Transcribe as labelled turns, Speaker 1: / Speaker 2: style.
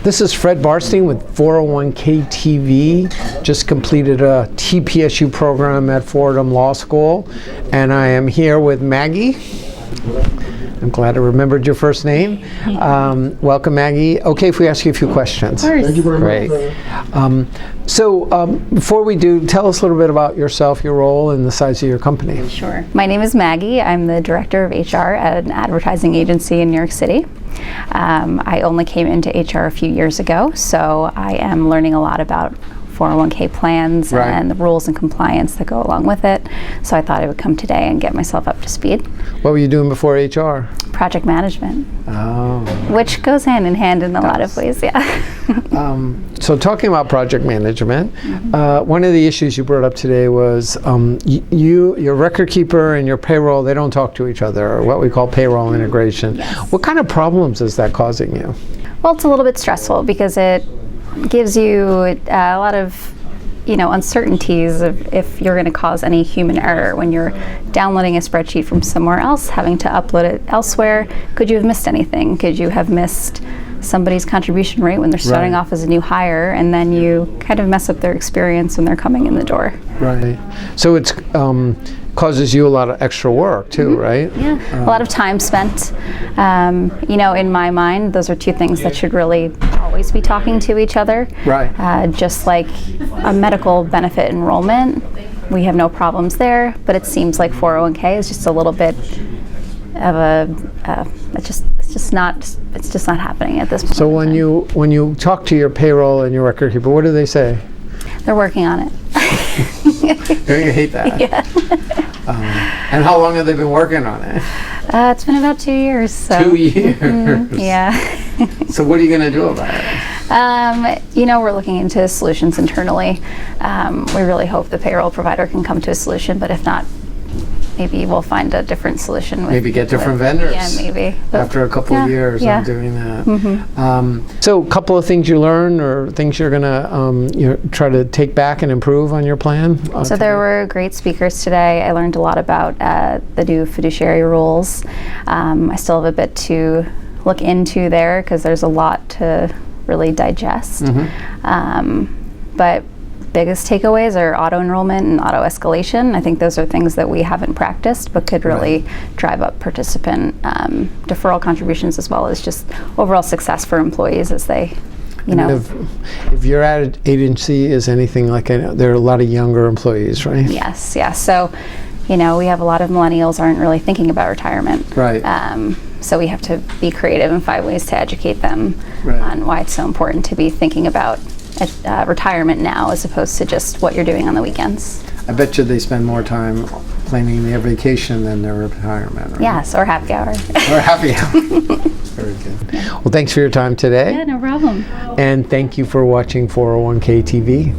Speaker 1: This is Fred Barstein with 401k TV. Just completed a TPSU program at Fordham Law School, and I am here with Maggie. I'm glad I remembered your first name. Welcome, Maggie. Okay, if we ask you a few questions.
Speaker 2: Of course.
Speaker 1: Thank you very much. Before we do, tell us a little bit about yourself, your role, and the size of your company.
Speaker 2: Sure. My name is Maggie. I'm the director of HR at an advertising agency in New York City. I only came into HR a few years ago, so I am learning a lot about 401k plans and the rules and compliance that go along with it. So I thought I would come today and get myself up to speed.
Speaker 1: What were you doing before HR?
Speaker 2: Project management.
Speaker 1: Oh.
Speaker 2: Which goes hand in hand in a lot of ways, yeah.
Speaker 1: So talking about project management, one of the issues you brought up today was your record keeper and your payroll, they don't talk to each other, or what we call payroll integration.
Speaker 2: Yes.
Speaker 1: What kind of problems is that causing you?
Speaker 2: Well, it's a little bit stressful because it gives you a lot of uncertainties of if you're going to cause any human error when you're downloading a spreadsheet from somewhere else, having to upload it elsewhere. Could you have missed anything? Could you have missed somebody's contribution rate when they're starting off as a new hire, and then you kind of mess up their experience when they're coming in the door?
Speaker 1: Right. So it's causes you a lot of extra work too, right?
Speaker 2: Yeah, a lot of time spent. In my mind, those are two things that should really always be talking to each other.
Speaker 1: Right.
Speaker 2: Just like a medical benefit enrollment, we have no problems there, but it seems like 401k is just a little bit of it's just not happening at this point.
Speaker 1: So when you talk to your payroll and your record keeper, what do they say?
Speaker 2: They're working on it.
Speaker 1: You're gonna hate that.
Speaker 2: Yeah.
Speaker 1: And how long have they been working on it?
Speaker 2: It's been about 2 years. So.
Speaker 1: 2 years.
Speaker 2: Yeah.
Speaker 1: So what are you going to do about it?
Speaker 2: We're looking into solutions internally. We really hope the payroll provider can come to a solution, but if not, maybe we'll find a different solution.
Speaker 1: Maybe get different vendors.
Speaker 2: Yeah, maybe.
Speaker 1: After a couple of years of doing that.
Speaker 2: Mm-hmm.
Speaker 1: So a couple of things you learned or things you're going to try to take back and improve on your plan?
Speaker 2: So there were great speakers today. I learned a lot about the new fiduciary rules. I still have a bit to look into there because there's a lot to really digest. But biggest takeaways are auto enrollment and auto escalation. I think those are things that we haven't practiced but could really drive up participant deferral contributions, as well as just overall success for employees as they
Speaker 1: if your agency is anything like, there are a lot of younger employees, right?
Speaker 2: Yes. So we have a lot of millennials aren't really thinking about retirement,
Speaker 1: right?
Speaker 2: So we have to be creative and find ways to educate them on why it's so important to be thinking about retirement now as opposed to just what you're doing on the weekends.
Speaker 1: I bet you they spend more time planning their vacation than their retirement. Right?
Speaker 2: Yes, or happy hour.
Speaker 1: Or happy hour. Very good. Well, thanks for your time today.
Speaker 2: Yeah, no problem.
Speaker 1: And thank you for watching 401k TV.